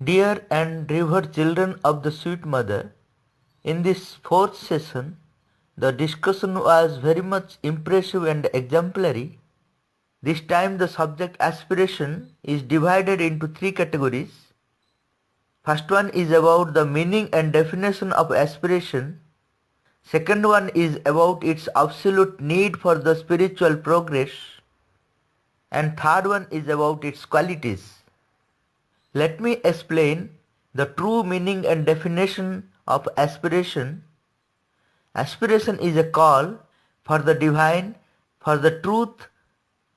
Dear and revered children of the Sweet Mother, in this fourth session, the discussion was very much impressive and exemplary. This time the subject aspiration is divided into three categories. First one is about the meaning and definition of aspiration. Second one is about its absolute need for the spiritual progress. And third one is about its qualities. Let me explain the true meaning and definition of aspiration. Aspiration is a call for the divine, for the truth,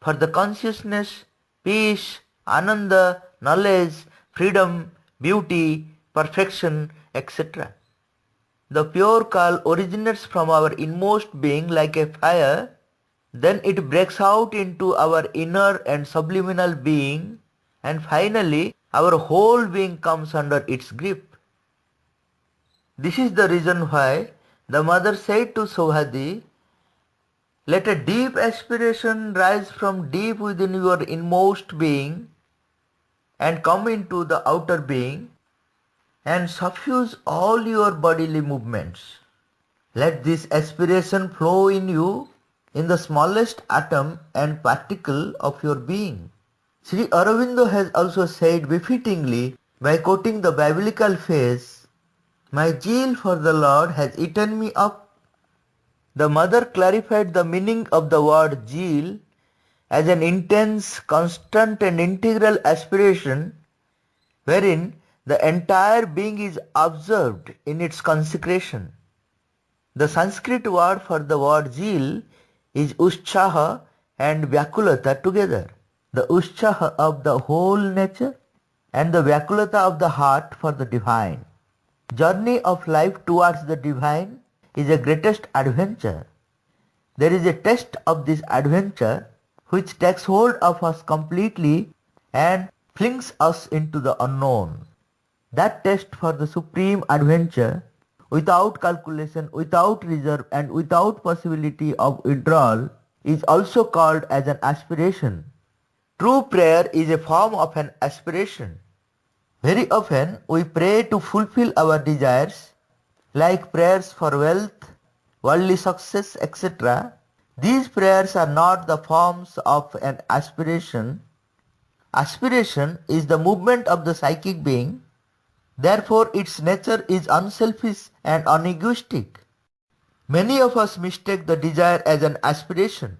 for the consciousness, peace, ananda, knowledge, freedom, beauty, perfection, etc. The pure call originates from our inmost being like a fire, then it breaks out into our inner and subliminal being, and finally our whole being comes under its grip. This is the reason why the mother said to Saubhadi, "Let a deep aspiration rise from deep within your inmost being and come into the outer being and suffuse all your bodily movements. Let this aspiration flow in you in the smallest atom and particle of your being." Sri Aurobindo has also said befittingly by quoting the biblical phrase, "My zeal for the Lord has eaten me up." The mother clarified the meaning of the word zeal as an intense, constant and integral aspiration wherein the entire being is absorbed in its consecration. The Sanskrit word for the word zeal is utshaha and vyakulata together. The utshaha of the whole nature and the vyakulata of the heart for the divine. Journey of life towards the divine is a greatest adventure. There is a test of this adventure which takes hold of us completely and flings us into the unknown. That test for the supreme adventure, without calculation, without reserve and without possibility of withdrawal, is also called as an aspiration. True prayer is a form of an aspiration. Very often we pray to fulfill our desires, like prayers for wealth, worldly success, etc. These prayers are not the forms of an aspiration. Aspiration is the movement of the psychic being. Therefore, its nature is unselfish and unegoistic. Many of us mistake the desire as an aspiration.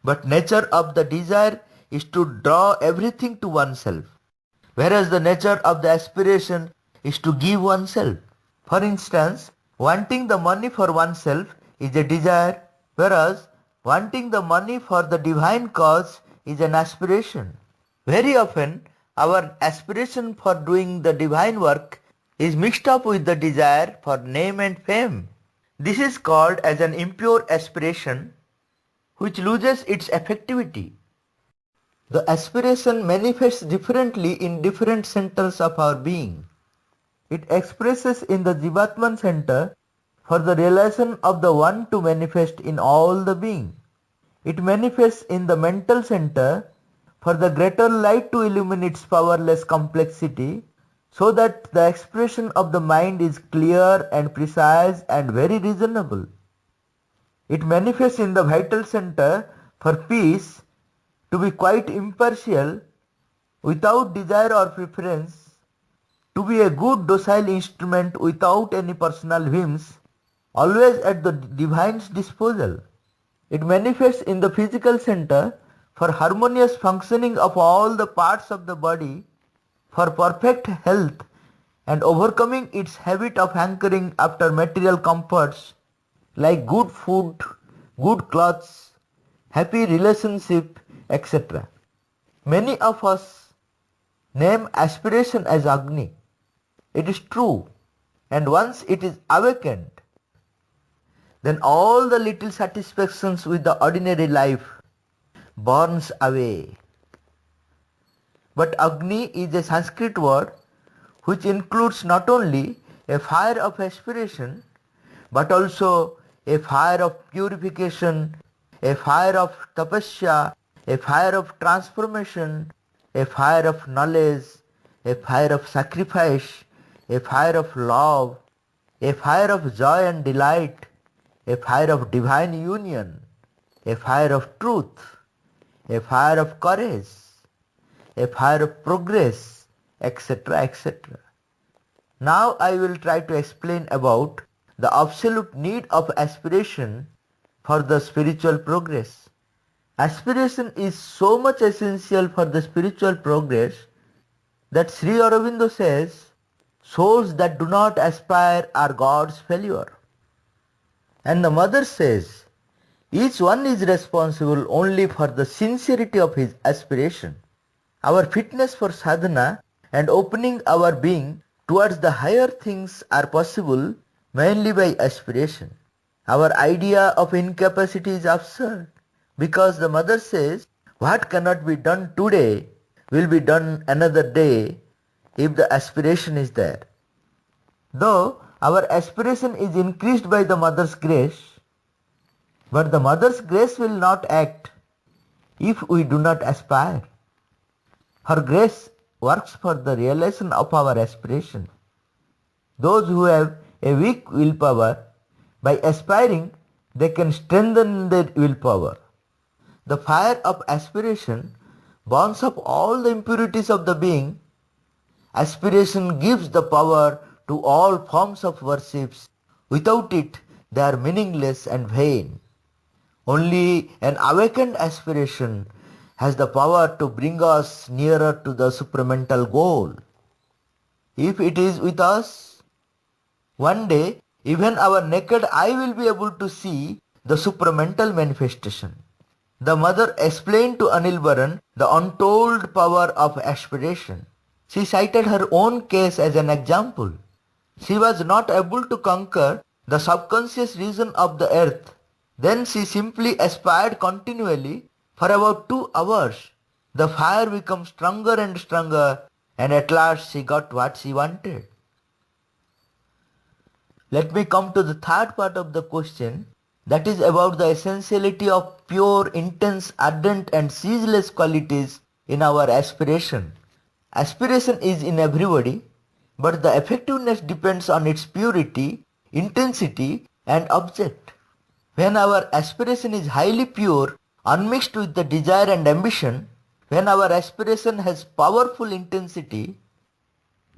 But nature of the desire is to draw everything to oneself, whereas the nature of the aspiration is to give oneself. For instance, wanting the money for oneself is a desire, whereas wanting the money for the divine cause is an aspiration. Very often, our aspiration for doing the divine work is mixed up with the desire for name and fame. This is called as an impure aspiration, which loses its effectivity. The aspiration manifests differently in different centers of our being. It expresses in the Jivatman center for the realization of the one to manifest in all the being. It manifests in the mental center for the greater light to illumine its powerless complexity, so that the expression of the mind is clear and precise and very reasonable. It manifests in the vital center for peace, to be quite impartial, without desire or preference, to be a good docile instrument without any personal whims, always at the divine's disposal. It manifests in the physical center for harmonious functioning of all the parts of the body, for perfect health and overcoming its habit of hankering after material comforts like good food, good clothes, happy relationship, etc. Many of us name aspiration as Agni. It is true, and once it is awakened, then all the little satisfactions with the ordinary life burns away. But Agni is a Sanskrit word which includes not only a fire of aspiration, but also a fire of purification, a fire of tapasya, a fire of transformation, a fire of knowledge, a fire of sacrifice, a fire of love, a fire of joy and delight, a fire of divine union, a fire of truth, a fire of courage, a fire of progress, etc., etc. Now I will try to explain about the absolute need of aspiration for the spiritual progress. Aspiration is so much essential for the spiritual progress that Sri Aurobindo says, souls that do not aspire are God's failure. And the mother says, each one is responsible only for the sincerity of his aspiration. Our fitness for sadhana and opening our being towards the higher things are possible mainly by aspiration. Our idea of incapacity is absurd because the mother says what cannot be done today will be done another day if the aspiration is there. Though our aspiration is increased by the mother's grace, but the mother's grace will not act if we do not aspire. Her grace works for the realization of our aspiration. Those who have a weak willpower, by aspiring, they can strengthen their willpower. The fire of aspiration burns up all the impurities of the being. Aspiration gives the power to all forms of worships. Without it, they are meaningless and vain. Only an awakened aspiration has the power to bring us nearer to the supramental goal. If it is with us, one day even our naked eye will be able to see the supramental manifestation. The mother explained to Anilbaran the untold power of aspiration. She cited her own case as an example. She was not able to conquer the subconscious region of the earth. Then she simply aspired continually for about 2 hours. The fire became stronger and stronger, and at last she got what she wanted. Let me come to the third part of the question, that is about the essentiality of pure, intense, ardent and ceaseless qualities in our aspiration. Aspiration is in everybody, but the effectiveness depends on its purity, intensity and object. When our aspiration is highly pure, unmixed with the desire and ambition, when our aspiration has powerful intensity,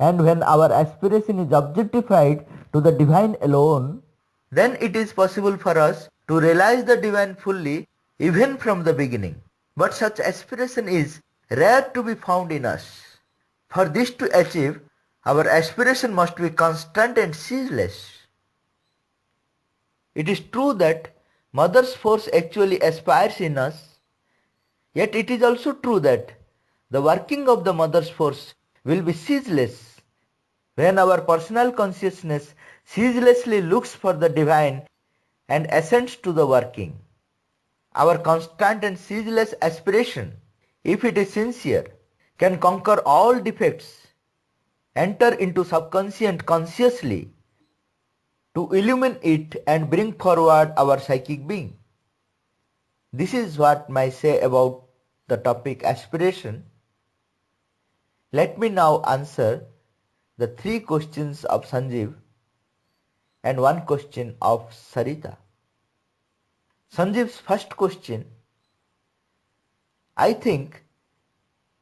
and when our aspiration is objectified to the divine alone, then it is possible for us to realize the divine fully even from the beginning. But such aspiration is rare to be found in us. For this to achieve, our aspiration must be constant and ceaseless. It is true that mother's force actually aspires in us, yet it is also true that the working of the mother's force will be ceaseless when our personal consciousness ceaselessly looks for the divine and assents to the working. Our constant and ceaseless aspiration, if it is sincere, can conquer all defects, enter into subconscient consciously to illumine it and bring forward our psychic being. This is what I say about the topic aspiration. Let me now answer the 3 questions of Sanjeev and 1 question of Sarita. Sanjeev's first question: I think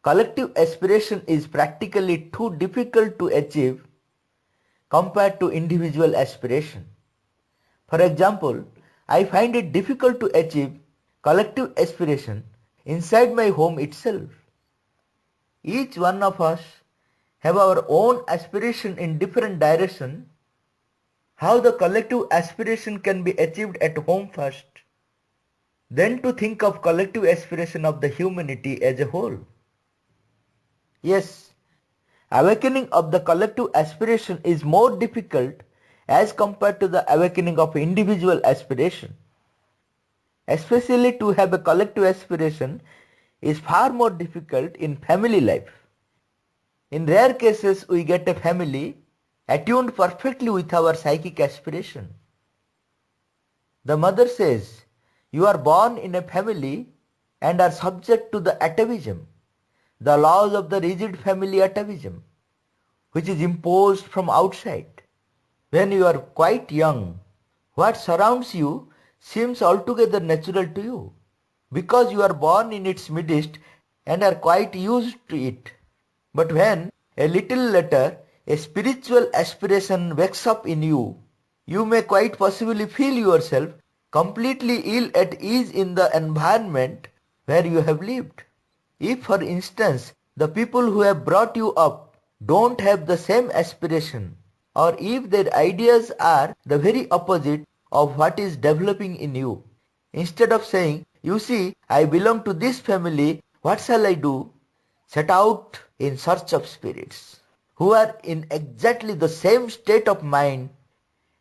collective aspiration is practically too difficult to achieve compared to individual aspiration. For example, I find it difficult to achieve collective aspiration inside my home itself. Each one of us have our own aspiration in different direction. How the collective aspiration can be achieved at home first, then to think of collective aspiration of the humanity as a whole. Yes, awakening of the collective aspiration is more difficult as compared to the awakening of individual aspiration. Especially to have a collective aspiration is far more difficult in family life. In rare cases we get a family attuned perfectly with our psychic aspiration. The mother says, you are born in a family and are subject to the atavism, the laws of the rigid family atavism. which is imposed from outside. When you are quite young, what surrounds you seems altogether natural to you, because you are born in its midst and are quite used to it. But when a little later a spiritual aspiration wakes up in you, you may quite possibly feel yourself completely ill at ease in the environment where you have lived. If, for instance, the people who have brought you up don't have the same aspiration, or if their ideas are the very opposite of what is developing in you, instead of saying, "You see, I belong to this family, what shall I do?" set out in search of spirits who are in exactly the same state of mind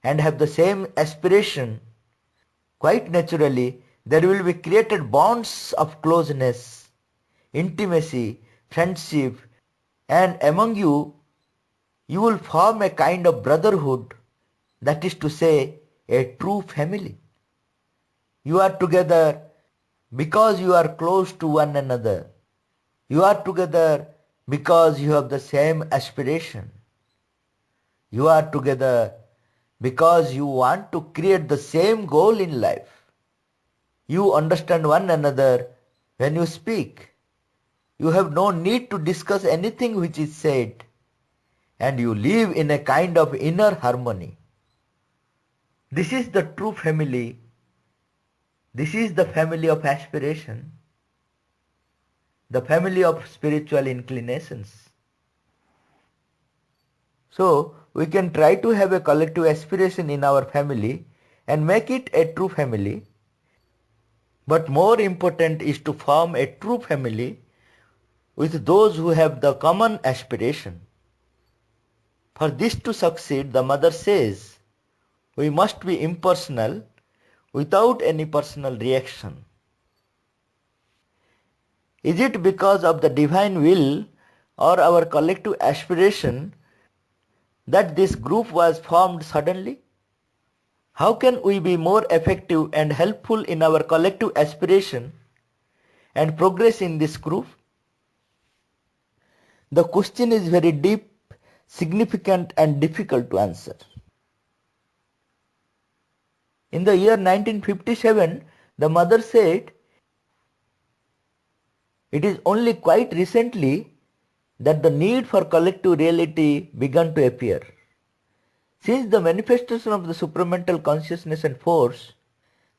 and have the same aspiration. Quite naturally, there will be created bonds of closeness, intimacy, friendship, and among you, you will form a kind of brotherhood, that is to say, a true family. You are together because you are close to one another. You are together because you have the same aspiration. You are together because you want to create the same goal in life. You understand one another when you speak. You have no need to discuss anything which is said, and you live in a kind of inner harmony. This is the true family. This is the family of aspiration, the family of spiritual inclinations. So, we can try to have a collective aspiration in our family and make it a true family. But more important is to form a true family with those who have the common aspiration. For this to succeed, the mother says, we must be impersonal without any personal reaction. Is it because of the divine will or our collective aspiration that this group was formed suddenly? How can we be more effective and helpful in our collective aspiration and progress in this group? The question is very deep, significant and difficult to answer. In the year 1957, the mother said, "It is only quite recently that the need for collective reality began to appear. Since the manifestation of the supramental consciousness and force,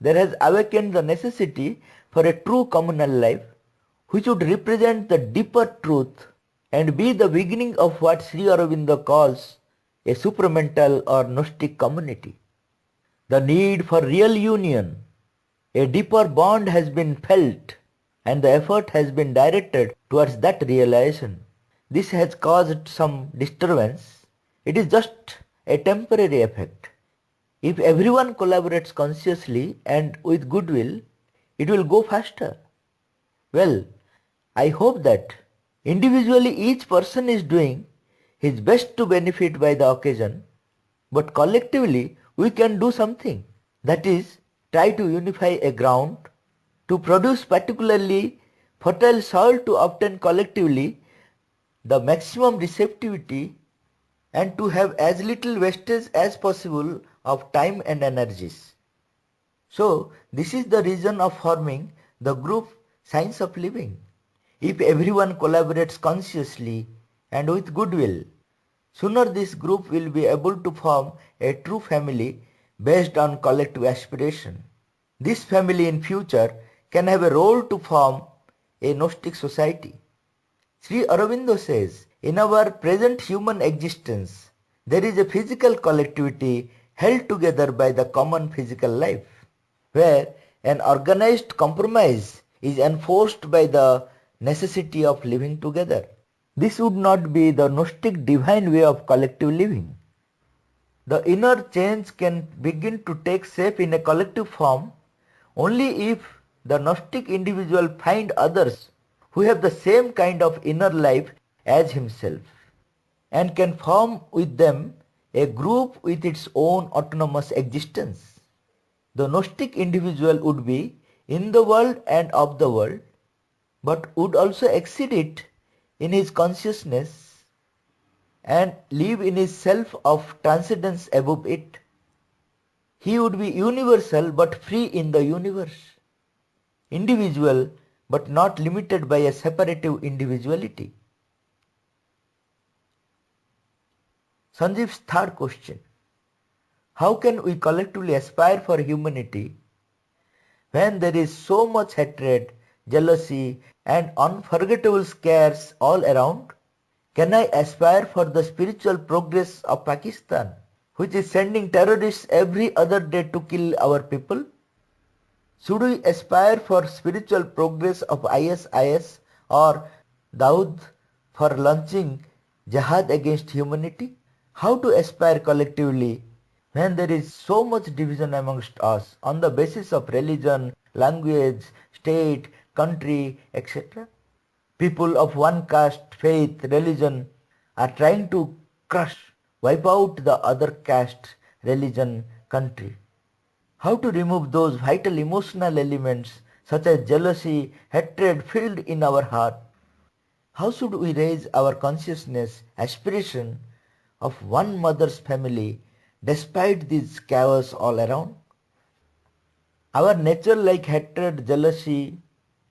there has awakened the necessity for a true communal life, which would represent the deeper truth and be the beginning of what Sri Aurobindo calls a supramental or Gnostic community. The need for real union, a deeper bond has been felt, and the effort has been directed towards that realization. This has caused some disturbance. It is just a temporary effect. If everyone collaborates consciously and with goodwill, it will go faster. Well, I hope that individually each person is doing his best to benefit by the occasion, but collectively we can do something. That is, try to unify a ground, to produce particularly fertile soil to obtain collectively the maximum receptivity and to have as little wastage as possible of time and energies. So, this is the reason of forming the group Science of Living. If everyone collaborates consciously and with goodwill, sooner this group will be able to form a true family based on collective aspiration. This family in future can have a role to form a Gnostic society. Sri Aurobindo says, in our present human existence, there is a physical collectivity held together by the common physical life, where an organized compromise is enforced by the necessity of living together. This would not be the Gnostic divine way of collective living. The inner change can begin to take shape in a collective form only if the Gnostic individual find others who have the same kind of inner life as himself and can form with them a group with its own autonomous existence. The Gnostic individual would be in the world and of the world, but would also exceed it in his consciousness. and live in his self of transcendence above it. He would be universal but free in the universe, individual but not limited by a separative individuality. Sanjeev's third question: how can we collectively aspire for humanity when there is so much hatred, jealousy, and unforgettable scares all around? Can I aspire for the spiritual progress of Pakistan, which is sending terrorists every other day to kill our people? Should we aspire for spiritual progress of ISIS or Dawood for launching jihad against humanity? How to aspire collectively when there is so much division amongst us on the basis of religion, language, state, country, etc.? People of one caste, faith, religion are trying to crush, wipe out the other caste, religion, country. How to remove those vital emotional elements such as jealousy, hatred filled in our heart? How should we raise our consciousness, aspiration of one mother's family despite this chaos all around? Our nature like hatred, jealousy,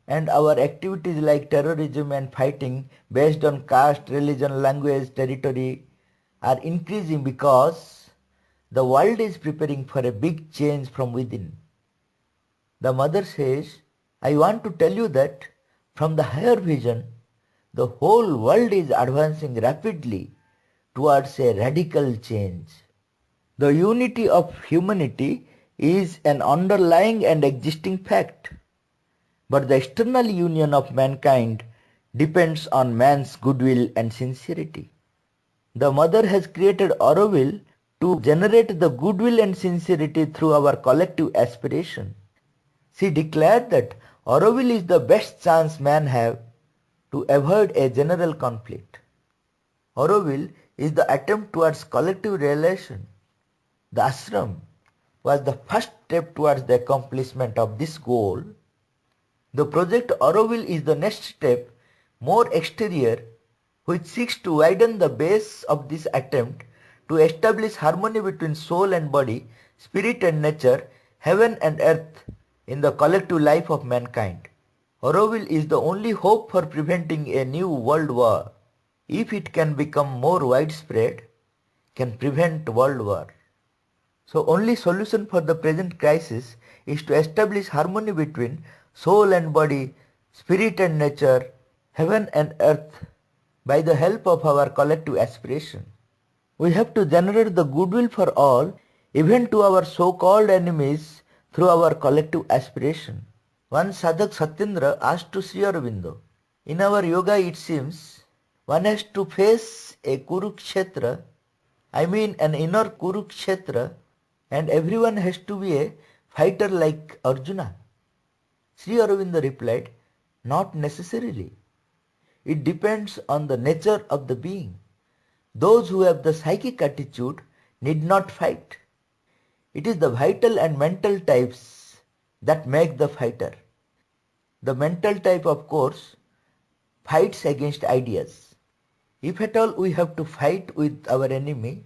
and our activities like terrorism and fighting based on caste, religion, language, territory are increasing because the world is preparing for a big change from within. The mother says, I want to tell you that from the higher vision, the whole world is advancing rapidly towards a radical change. The unity of humanity is an underlying and existing fact, but the external union of mankind depends on man's goodwill and sincerity. The mother has created Aurobindo to generate the goodwill and sincerity through our collective aspiration. She declared that Aurobindo is the best chance man have to avoid a general conflict. Aurobindo is the attempt towards collective realization. The ashram was the first step towards the accomplishment of this goal. The project Aurobindo is the next step, more exterior, which seeks to widen the base of this attempt to establish harmony between soul and body, spirit and nature, heaven and earth in the collective life of mankind. Aurobindo is the only hope for preventing a new world war. If it can become more widespread, can prevent world war. So only solution for the present crisis is to establish harmony between soul and body, spirit and nature, heaven and earth by the help of our collective aspiration. We have to generate the goodwill for all, even to our so-called enemies, through our collective aspiration. One sadhak Satyendra asked to Sri Aurobindo, in our yoga it seems one has to face a Kurukshetra, an inner Kurukshetra, and everyone has to be a fighter like Arjuna. Sri Aurobindo replied, not necessarily. It depends on the nature of the being. Those who have the psychic attitude need not fight. It is the vital and mental types that make the fighter. The mental type, of course, fights against ideas. If at all we have to fight with our enemy,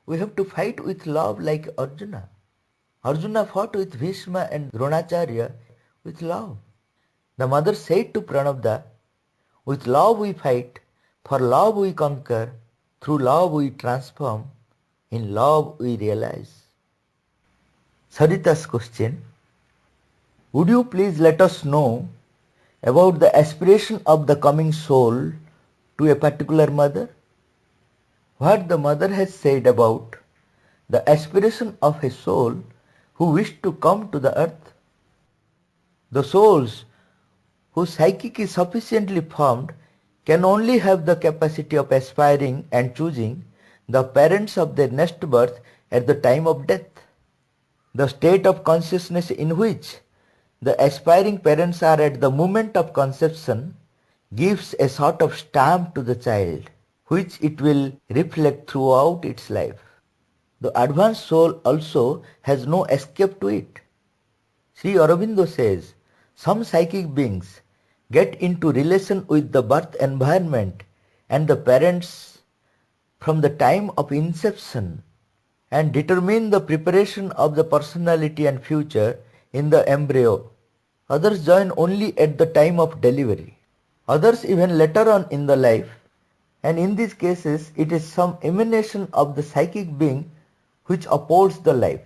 we have to fight with love like Arjuna. Arjuna fought with Bhishma and Dronacharya with love. The mother said to Pranabda, with love we fight, for love we conquer, through love we transform, in love we realize. Sarita's question: would you please let us know about the aspiration of the coming soul to a particular mother? What the mother has said about the aspiration of a soul who wished to come to the earth? The souls whose psychic is sufficiently formed can only have the capacity of aspiring and choosing the parents of their next birth at the time of death. The state of consciousness in which the aspiring parents are at the moment of conception gives a sort of stamp to the child, which it will reflect throughout its life. The advanced soul also has no escape to it. Sri Aurobindo says, some psychic beings get into relation with the birth environment and the parents from the time of inception and determine the preparation of the personality and future in the embryo. Others join only at the time of delivery. Others even later on in the life, and in these cases it is some emanation of the psychic being which upholds the life.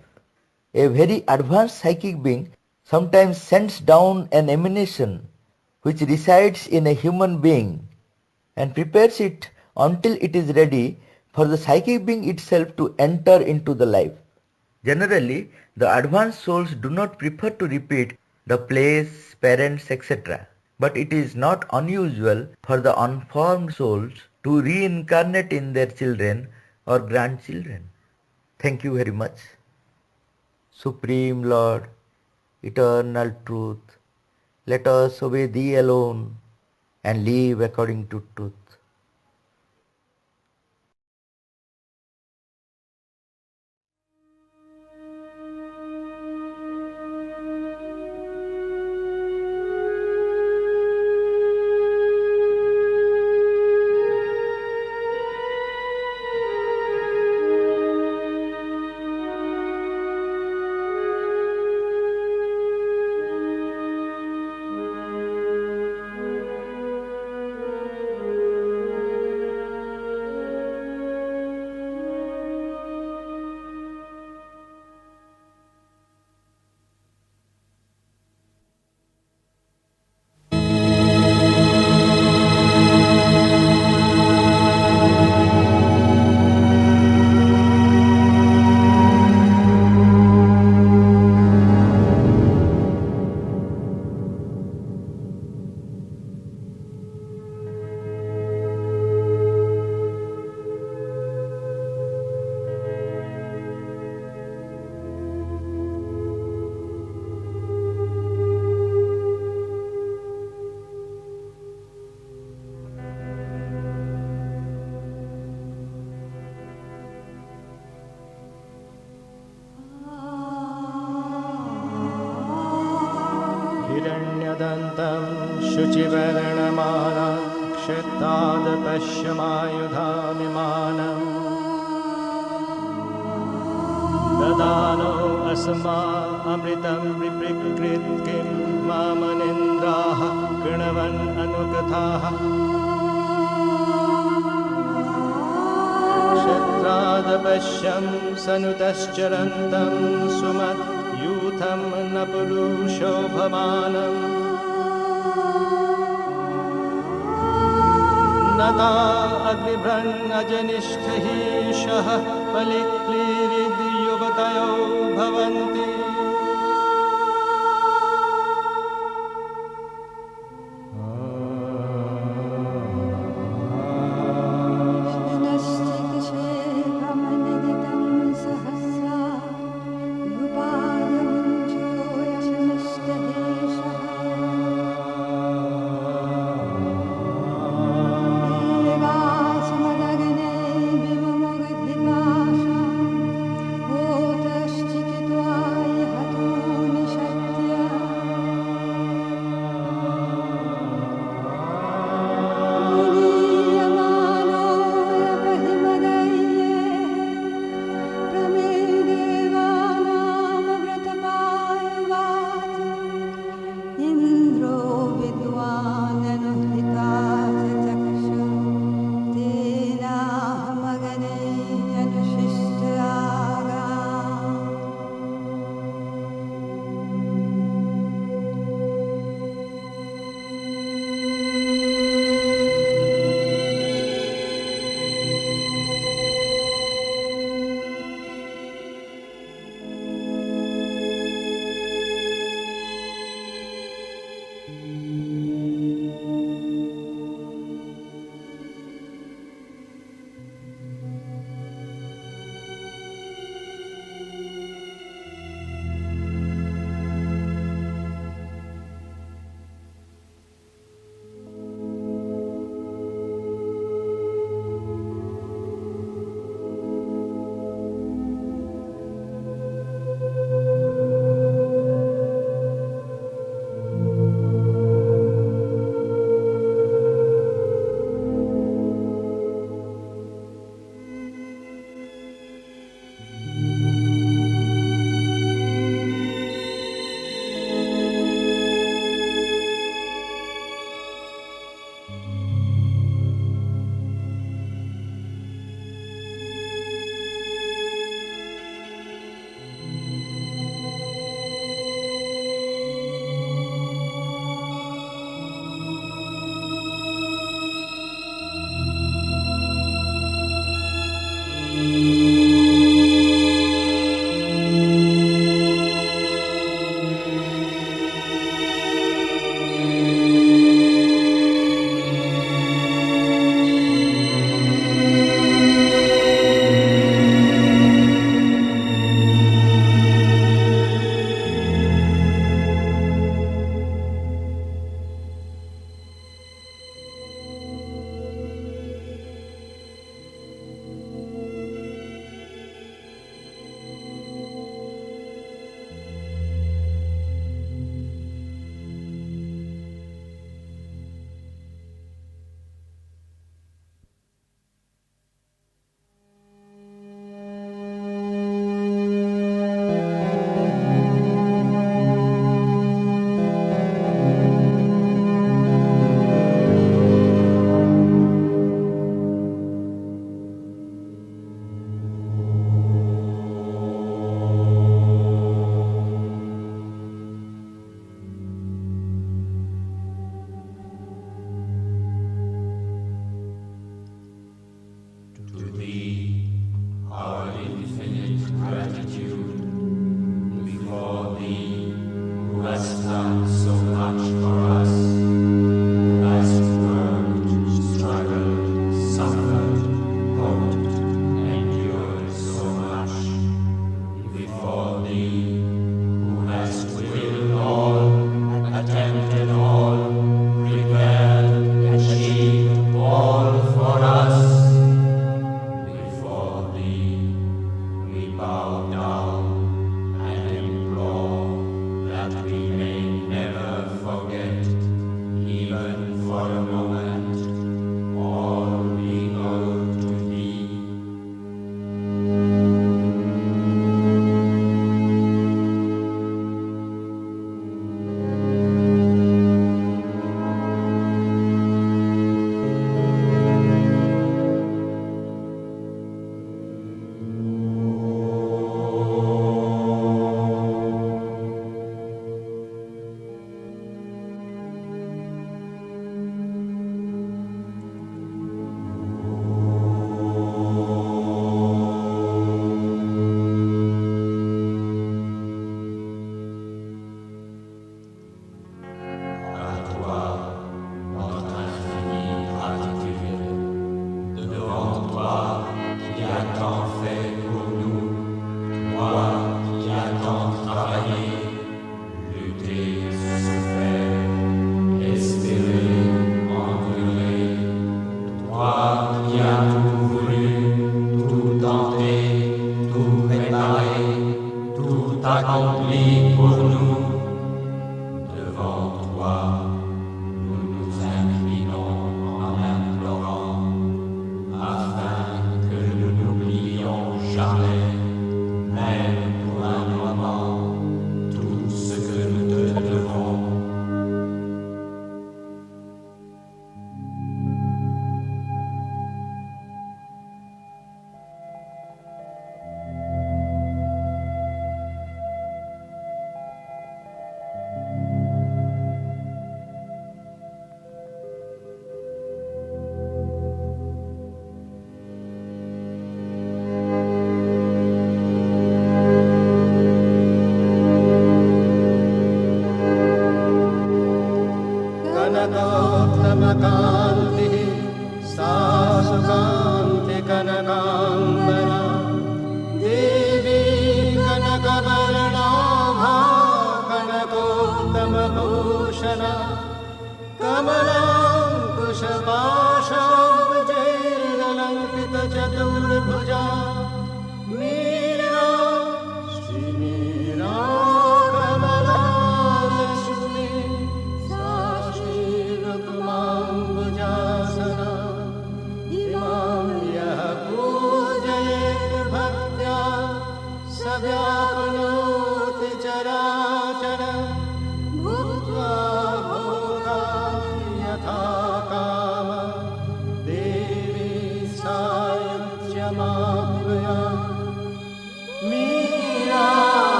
A very advanced psychic being sometimes sends down an emanation which resides in a human being and prepares it until it is ready for the psychic being itself to enter into the life. Generally, the advanced souls do not prefer to repeat the place, parents, etc. But it is not unusual for the unformed souls to reincarnate in their children or grandchildren. Thank you very much. Supreme Lord, eternal truth, let us obey Thee alone and live according to truth. हिरण्यदन्तं शुचिवर्णमालाक्षतादपश्यमायुधामिमानम् ददानो अस्मा अमृतं विपृकृत् किं मामनिन्द्राः कृणवन् अनुकथाः क्षत्रादपश्यं सनुतश्चरन्तं सुमत् यूथं न पुरुषो भवानम् नता अग्निभ्रन्नजनिष्ठहीशः पलिक्लीरिद्युवतयो भवन्ति